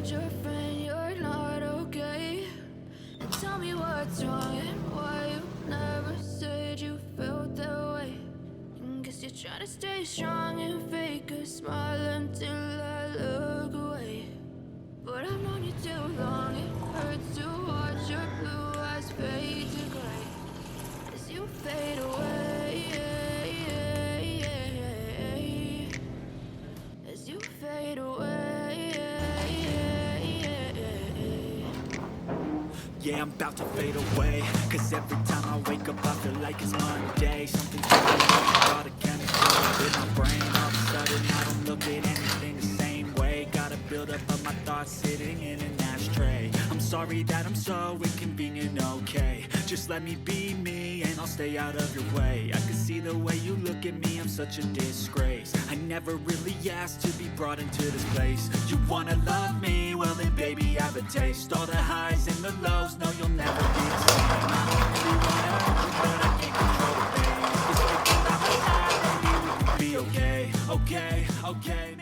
told your friend you're not okay? And tell me what's wrong and why you never said you felt that way. And guess you're trying to stay strong and fake a smile until I look away. But I've known you too long, it hurts to watch your blue eyes fade to gray as you fade away, as you fade away. Yeah, I'm about to fade away, cause every time I wake up I feel like it's Monday. Something's going on, all the chemicals in my brain. All of a sudden I don't look at anything the same way. Gotta build up of my thoughts sitting in an ashtray. I'm sorry that I'm so inconvenient, okay? Just let me be me and I'll stay out of your way. I can see the way you look at me, I'm such a disgrace. I never really asked to be brought into this place. You wanna love me? Well then baby have a taste. All the highs and the lows, no you'll never be the same. I don't really wanna hurt you but I can't control the pain. Just thinking about my life, maybe we can be okay, okay, okay.